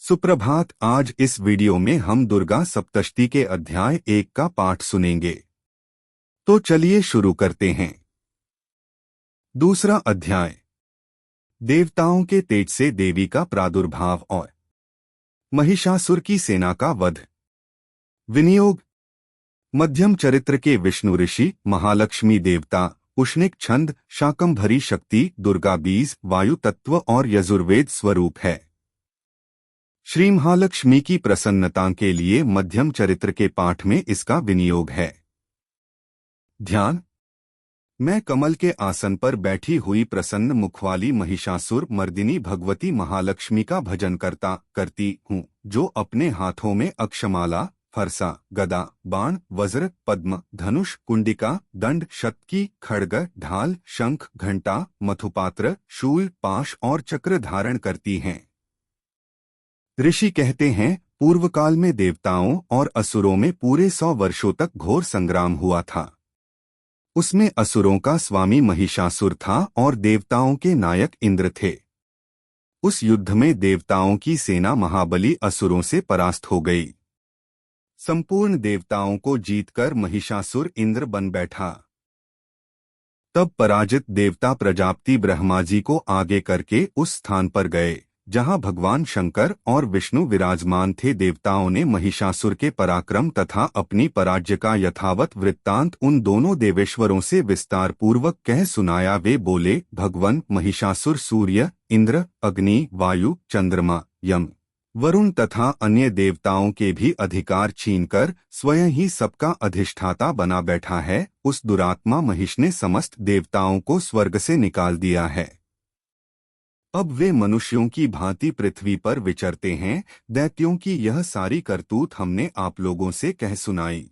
सुप्रभात। आज इस वीडियो में हम दुर्गा सप्तशती के अध्याय 1 का पाठ सुनेंगे। तो चलिए शुरू करते हैं। दूसरा अध्याय, देवताओं के तेज से देवी का प्रादुर्भाव और महिषासुर की सेना का वध। विनियोग। मध्यम चरित्र के विष्णु ऋषि, महालक्ष्मी देवता, उष्णिक छंद, शाकंभरी शक्ति, दुर्गा बीज, वायु तत्व और यजुर्वेद स्वरूप है। श्री महालक्ष्मी की प्रसन्नता के लिए मध्यम चरित्र के पाठ में इसका विनियोग है। ध्यान। मैं कमल के आसन पर बैठी हुई प्रसन्न मुख वाली महिषासुर मर्दिनी भगवती महालक्ष्मी का भजन करती हूँ, जो अपने हाथों में अक्षमाला, फरसा, गदा, बाण, वज्र, पद्म, धनुष, कुंडिका, दंड, शतकी, खड्ग, ढाल, शंख, घंटा, मथुपात्र, शूल, पाश और चक्र धारण करती हैं। ऋषि कहते हैं, पूर्व काल में देवताओं और असुरों में पूरे 100 वर्षों तक घोर संग्राम हुआ था। उसमें असुरों का स्वामी महिषासुर था और देवताओं के नायक इंद्र थे। उस युद्ध में देवताओं की सेना महाबली असुरों से परास्त हो गई। संपूर्ण देवताओं को जीतकर महिषासुर इंद्र बन बैठा। तब पराजित देवता प्रजापति ब्रह्मा जी को आगे करके उस स्थान पर गए जहां भगवान शंकर और विष्णु विराजमान थे। देवताओं ने महिषासुर के पराक्रम तथा अपनी पराजय का यथावत वृत्तांत उन दोनों देवेश्वरों से विस्तार पूर्वक कह सुनाया। वे बोले, भगवान महिषासुर सूर्य, इंद्र, अग्नि, वायु, चंद्रमा, यम, वरुण तथा अन्य देवताओं के भी अधिकार छीनकर स्वयं ही सबका अधिष्ठाता बना बैठा है। उस दुरात्मा महिष ने समस्त देवताओं को स्वर्ग से निकाल दिया है। अब वे मनुष्यों की भांति पृथ्वी पर विचरते हैं। दैत्यों की यह सारी करतूत हमने आप लोगों से कह सुनाई।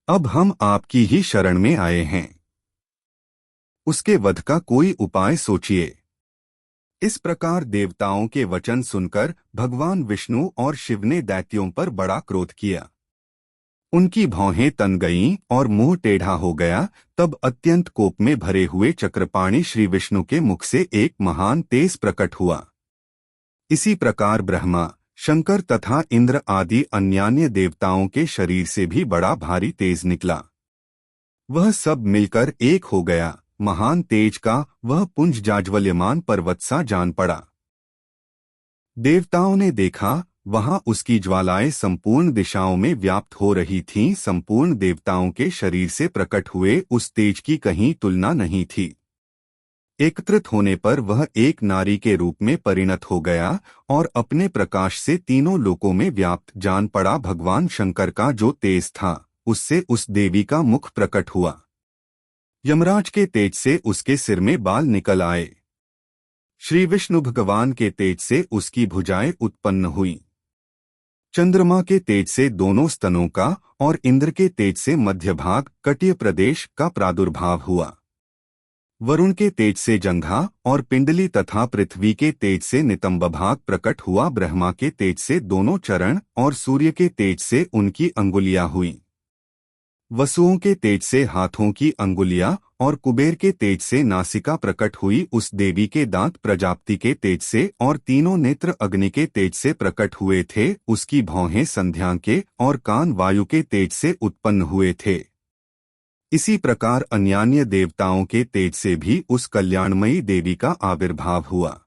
अब हम आपकी ही शरण में आए हैं। उसके वध का कोई उपाय सोचिए। इस प्रकार देवताओं के वचन सुनकर भगवान विष्णु और शिव ने दैत्यों पर बड़ा क्रोध किया। उनकी भौहें तन गईं और मुंह टेढ़ा हो गया। तब अत्यंत कोप में भरे हुए चक्रपाणी श्री विष्णु के मुख से एक महान तेज प्रकट हुआ। इसी प्रकार ब्रह्मा, शंकर तथा इंद्र आदि अन्यान्य देवताओं के शरीर से भी बड़ा भारी तेज निकला। वह सब मिलकर एक हो गया। महान तेज का वह पुंज जाज्वल्यमान पर्वत सा जान पड़ा। देवताओं ने देखा, वहां उसकी ज्वालाएं संपूर्ण दिशाओं में व्याप्त हो रही थीं। संपूर्ण देवताओं के शरीर से प्रकट हुए उस तेज की कहीं तुलना नहीं थी। एकत्रित होने पर वह एक नारी के रूप में परिणत हो गया और अपने प्रकाश से तीनों लोकों में व्याप्त जान पड़ा। भगवान शंकर का जो तेज था, उससे उस देवी का मुख प्रकट हुआ। यमराज के तेज से उसके सिर में बाल निकल आए। श्री विष्णु भगवान के तेज से उसकी भुजाएं उत्पन्न हुईं। चंद्रमा के तेज से दोनों स्तनों का और इंद्र के तेज से मध्य भाग कटिय प्रदेश का प्रादुर्भाव हुआ। वरुण के तेज से जंघा और पिंडली तथा पृथ्वी के तेज से नितंब भाग प्रकट हुआ। ब्रह्मा के तेज से दोनों चरण और सूर्य के तेज से उनकी अंगुलियां हुईं। वसुओं के तेज से हाथों की अंगुलियां और कुबेर के तेज से नासिका प्रकट हुई। उस देवी के दांत प्रजापति के तेज से और तीनों नेत्र अग्नि के तेज से प्रकट हुए थे। उसकी भौहें संध्या के और कान वायु के तेज से उत्पन्न हुए थे। इसी प्रकार अन्यान्य देवताओं के तेज से भी उस कल्याणमयी देवी का आविर्भाव हुआ।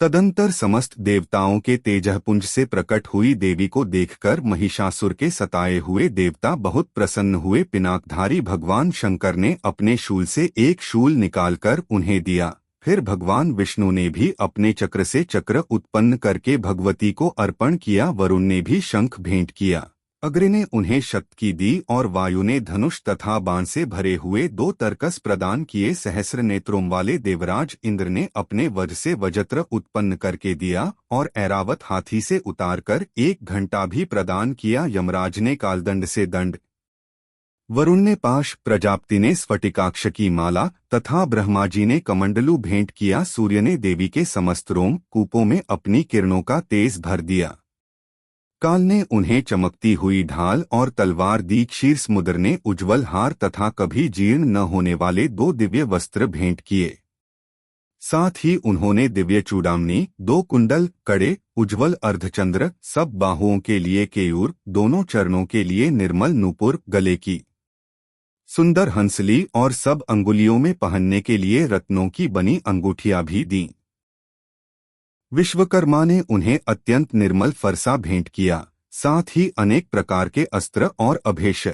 तदंतर समस्त देवताओं के तेजपुंज से प्रकट हुई देवी को देखकर महिषासुर के सताए हुए देवता बहुत प्रसन्न हुए। पिनाकधारी भगवान शंकर ने अपने शूल से एक शूल निकालकर उन्हें दिया। फिर भगवान विष्णु ने भी अपने चक्र से चक्र उत्पन्न करके भगवती को अर्पण किया। वरुण ने भी शंख भेंट किया। अग्नि ने उन्हें शतकी दी और वायु ने धनुष तथा बाण से भरे हुए 2 तरकस प्रदान किए। सहस्र नेत्रों वाले देवराज इंद्र ने अपने वज्र से वज्रत्र उत्पन्न करके दिया और ऐरावत हाथी से उतारकर 1 घंटा भी प्रदान किया। यमराज ने कालदंड से दंड, वरुण ने पाश, प्रजापति ने स्फटिकाक्ष की माला तथा ब्रह्मा जी ने कमंडलू भेंट किया। सूर्य ने देवी के समस्त रोम कूपों में अपनी किरणों का तेज भर दिया। काल ने उन्हें चमकती हुई ढाल और तलवार दी। क्षीर समुद्र ने उज्ज्वल हार तथा कभी जीर्ण न होने वाले 2 दिव्य वस्त्र भेंट किए। साथ ही उन्होंने दिव्य चूड़ामणि, 2 कुंडल, कड़े, उज्ज्वल अर्धचंद्र, सब बाहुओं के लिए केयूर, दोनों चरणों के लिए निर्मल नूपुर, गले की सुंदर हंसली और सब अंगुलियों में पहनने के लिए रत्नों की बनी अंगूठियां भी दीं। विश्वकर्मा ने उन्हें अत्यंत निर्मल फरसा भेंट किया, साथ ही अनेक प्रकार के अस्त्र और अभेश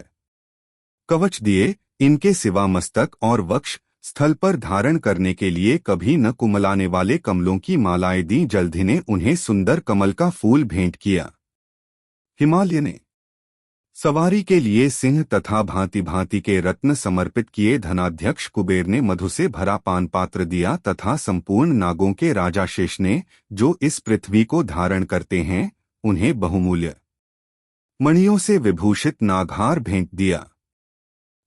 कवच दिए। इनके सिवा मस्तक और वक्ष स्थल पर धारण करने के लिए कभी न कुमलाने वाले कमलों की मालाएं दी। जल्दी ने उन्हें सुंदर कमल का फूल भेंट किया। हिमालय ने सवारी के लिए सिंह तथा भांति भांति के रत्न समर्पित किए। धनाध्यक्ष कुबेर ने मधु से भरा पान पात्र दिया तथा संपूर्ण नागों के राजा शेष ने, जो इस पृथ्वी को धारण करते हैं, उन्हें बहुमूल्य मणियों से विभूषित नागहार भेंट दिया।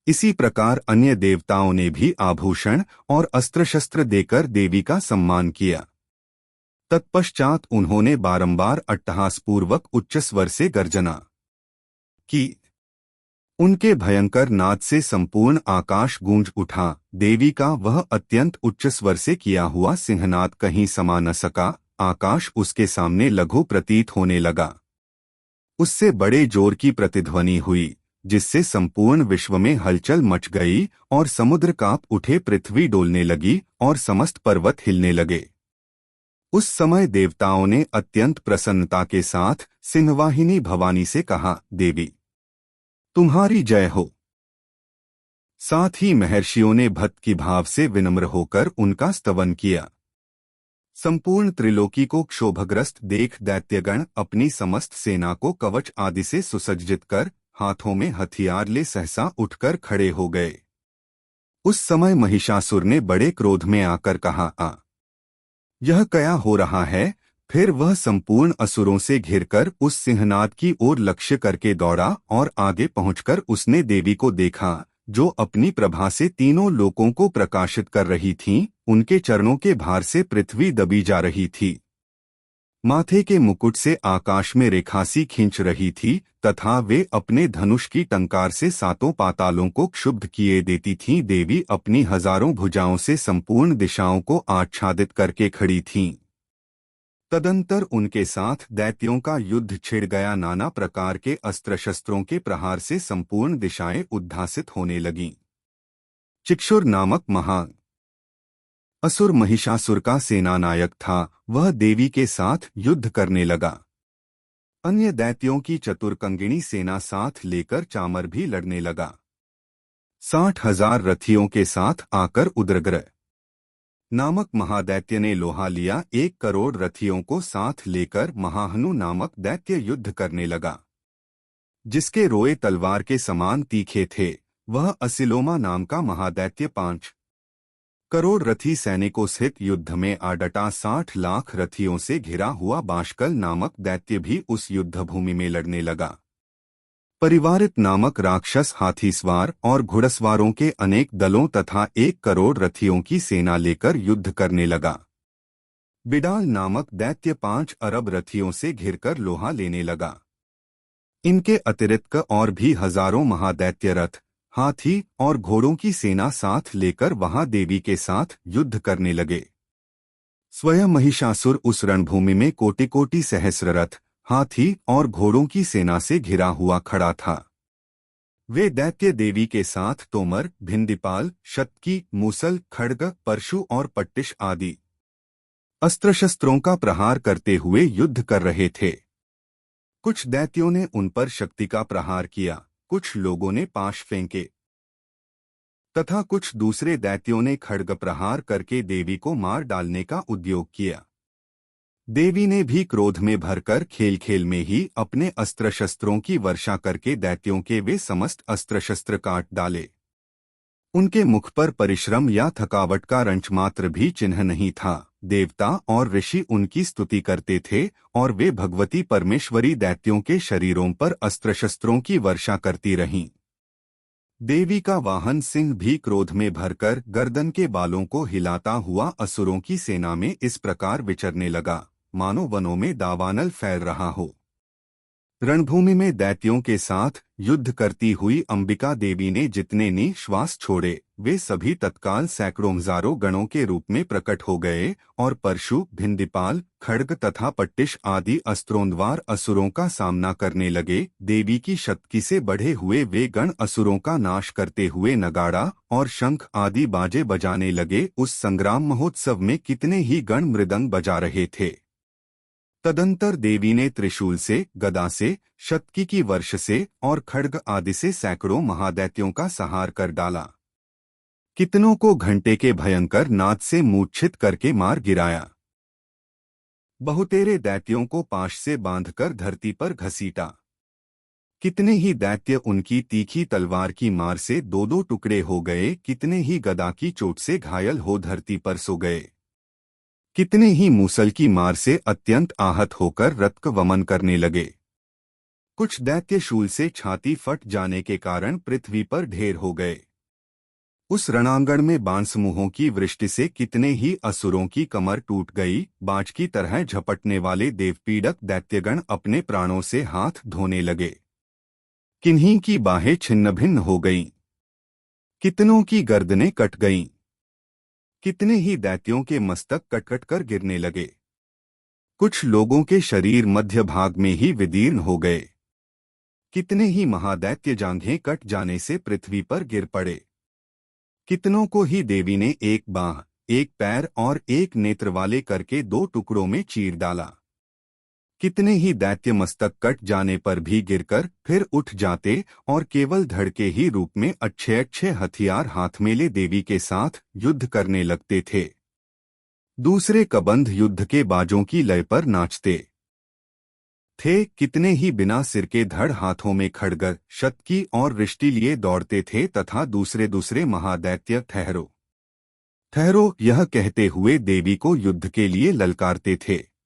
इसी प्रकार अन्य देवताओं ने भी आभूषण और अस्त्र शस्त्र देकर देवी का सम्मान किया। तत्पश्चात उन्होंने बारंबार अट्टहासपूर्वक उच्च स्वर से गर्जना की। उनके भयंकर नाद से संपूर्ण आकाश गूंज उठा। देवी का वह अत्यंत उच्च स्वर से किया हुआ सिंहनाद कहीं समा न सका। आकाश उसके सामने लघु प्रतीत होने लगा। उससे बड़े जोर की प्रतिध्वनि हुई, जिससे संपूर्ण विश्व में हलचल मच गई और समुद्र कांप उठे, पृथ्वी डोलने लगी और समस्त पर्वत हिलने लगे। उस समय देवताओं ने अत्यंत प्रसन्नता के साथ सिंहवाहिनी भवानी से कहा, देवी तुम्हारी जय हो। साथ ही महर्षियों ने भक्ति भाव से विनम्र होकर उनका स्तवन किया। संपूर्ण त्रिलोकी को क्षोभग्रस्त देख दैत्यगण अपनी समस्त सेना को कवच आदि से सुसज्जित कर हाथों में हथियार ले सहसा उठकर खड़े हो गए। उस समय महिषासुर ने बड़े क्रोध में आकर कहा, यह क्या हो रहा है? फिर वह संपूर्ण असुरों से घिरकर उस सिंहनाद की ओर लक्ष्य करके दौड़ा और आगे पहुंचकर उसने देवी को देखा, जो अपनी प्रभा से तीनों लोकों को प्रकाशित कर रही थीं। उनके चरणों के भार से पृथ्वी दबी जा रही थी। माथे के मुकुट से आकाश में रेखासी खींच रही थी तथा वे अपने धनुष की टंकार से सातों पातालों को क्षुब्ध किए देती थीं। देवी अपनी हजारों भुजाओं से संपूर्ण दिशाओं को आच्छादित करके खड़ी थीं। तदंतर उनके साथ दैत्यों का युद्ध छिड़ गया। नाना प्रकार के अस्त्र शस्त्रों के प्रहार से संपूर्ण दिशाएं उद्भासित होने लगीं। चिक्षुर नामक महान असुर महिषासुर का सेनानायक था। वह देवी के साथ युद्ध करने लगा। अन्य दैत्यों की चतुरकंगिणी सेना साथ लेकर चामर भी लड़ने लगा। 60,000 रथियों के साथ आकर उद्रग्र नामक महादैत्य ने लोहा लिया। 1 करोड़ रथियों को साथ लेकर महाहनु नामक दैत्य युद्ध करने लगा, जिसके रोए तलवार के समान तीखे थे। वह असिलोमा नाम का महादैत्य 5 करोड़ रथी सैनिकों सहित युद्ध में आ डटा। 60 लाख रथियों से घिरा हुआ बांशकल नामक दैत्य भी उस युद्ध भूमि में लड़ने लगा। परिवारित नामक राक्षस हाथी सवार और घुड़सवारों के अनेक दलों तथा 1 करोड़ रथियों की सेना लेकर युद्ध करने लगा। बिडाल नामक दैत्य 5 अरब रथियों से घिरकर लोहा लेने लगा। इनके अतिरिक्त और भी हजारों महादैत्य रथ, हाथी और घोड़ों की सेना साथ लेकर वहां देवी के साथ युद्ध करने लगे। स्वयं महिषासुर उस रणभूमि में कोटि कोटि सहस्र रथ, हाथी और घोड़ों की सेना से घिरा हुआ खड़ा था। वे दैत्य देवी के साथ तोमर, भिंदीपाल, शतकी, मूसल, खड्ग, परशु और पट्टिश आदि अस्त्र शस्त्रों का प्रहार करते हुए युद्ध कर रहे थे। कुछ दैत्यों ने उन पर शक्ति का प्रहार किया, कुछ लोगों ने पाश फेंके तथा कुछ दूसरे दैत्यों ने खड्ग प्रहार करके देवी को मार डालने का उद्योग किया। देवी ने भी क्रोध में भरकर खेल खेल में ही अपने अस्त्र शस्त्रों की वर्षा करके दैत्यों के वे समस्त अस्त्र शस्त्र काट डाले। उनके मुख पर परिश्रम या थकावट का रंचमात्र भी चिन्ह नहीं था। देवता और ऋषि उनकी स्तुति करते थे और वे भगवती परमेश्वरी दैत्यों के शरीरों पर अस्त्र शस्त्रों की वर्षा करती रहीं। देवी का वाहन सिंह भी क्रोध में भरकर गर्दन के बालों को हिलाता हुआ असुरों की सेना में इस प्रकार विचरने लगा, मानो वनों में दावानल फैल रहा हो। रणभूमि में दैत्यों के साथ युद्ध करती हुई अंबिका देवी ने जितने निश्वास छोड़े वे सभी तत्काल सैकड़ों हजारों गणों के रूप में प्रकट हो गए और परशु, भिंदिपाल, खड्ग तथा पट्टिश आदि अस्त्रोंद्वार असुरों का सामना करने लगे। देवी की शक्ति से बढ़े हुए वे गण असुरों का नाश करते हुए नगाड़ा और शंख आदि बाजे बजाने लगे। उस संग्राम महोत्सव में कितने ही गण मृदंग बजा रहे थे। तदंतर देवी ने त्रिशूल से, गदा से, शतकी की वर्ष से और खड्ग आदि से सैकड़ों महादैत्यों का संहार कर डाला। कितनों को घंटे के भयंकर नाद से मूर्छित करके मार गिराया। बहुतेरे दैत्यों को पाश से बांधकर धरती पर घसीटा। कितने ही दैत्य उनकी तीखी तलवार की मार से दो दो टुकड़े हो गए। कितने ही गदा की चोट से घायल हो धरती पर सो गए। कितने ही मूसल की मार से अत्यंत आहत होकर रक्त वमन करने लगे। कुछ दैत्य शूल से छाती फट जाने के कारण पृथ्वी पर ढेर हो गए। उस रणांगण में बाण समूहों की वृष्टि से कितने ही असुरों की कमर टूट गई। बाज की तरह झपटने वाले देवपीड़क दैत्यगण अपने प्राणों से हाथ धोने लगे। किन्हीं की बाहें छिन्न भिन्न हो गईं। कितनों की गर्दनें कट गईं। कितने ही दैत्यों के मस्तक कट-कट कर गिरने लगे। कुछ लोगों के शरीर मध्य भाग में ही विदीर्ण हो गए। कितने ही महादैत्य जांघें कट जाने से पृथ्वी पर गिर पड़े। कितनों को ही देवी ने एक बांह, एक पैर और एक नेत्र वाले करके दो टुकड़ों में चीर डाला। कितने ही दैत्य मस्तक कट जाने पर भी गिरकर फिर उठ जाते और केवल धड़ के ही रूप में अच्छे अच्छे हथियार हाथ में ले देवी के साथ युद्ध करने लगते थे। दूसरे कबंध युद्ध के बाजों की लय पर नाचते थे। कितने ही बिना सिर के धड़ हाथों में खड़ग, शतकी और रिष्टि लिए दौड़ते थे तथा दूसरे दूसरे महादैत्य ठहरो ठहरो यह कहते हुए देवी को युद्ध के लिए ललकारते थे।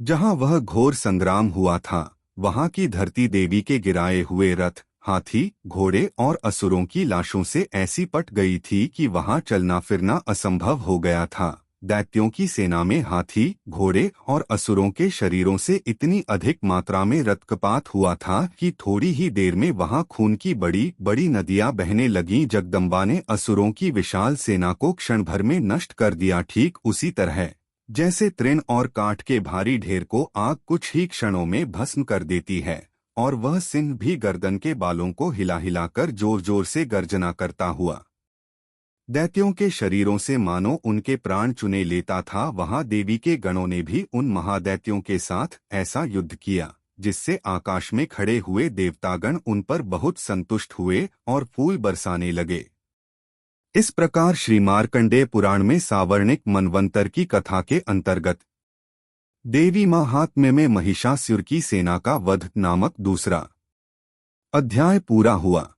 जहां वह घोर संग्राम हुआ था वहां की धरती देवी के गिराए हुए रथ, हाथी, घोड़े और असुरों की लाशों से ऐसी पट गई थी कि वहां चलना फिरना असंभव हो गया था। दैत्यों की सेना में हाथी, घोड़े और असुरों के शरीरों से इतनी अधिक मात्रा में रक्तपात हुआ था कि थोड़ी ही देर में वहां खून की बड़ी बड़ी नदियां बहने लगीं। जगदम्बा ने असुरों की विशाल सेना को क्षण भर में नष्ट कर दिया। ठीक उसी तरह जैसे तृण और काठ के भारी ढेर को आग कुछ ही क्षणों में भस्म कर देती है और वह सिंह भी गर्दन के बालों को हिला हिलाकर जोर जोर से गर्जना करता हुआ दैत्यों के शरीरों से मानो उनके प्राण चुने लेता था, वहां देवी के गणों ने भी उन महादैत्यों के साथ ऐसा युद्ध किया जिससे आकाश में खड़े हुए देवतागण उन पर बहुत संतुष्ट हुए और फूल बरसाने लगे। इस प्रकार श्री मार्कंडेय पुराण में सावर्णिक मनवंतर की कथा के अंतर्गत देवी महात्म्य में महिषासुर की सेना का वध नामक दूसरा अध्याय पूरा हुआ।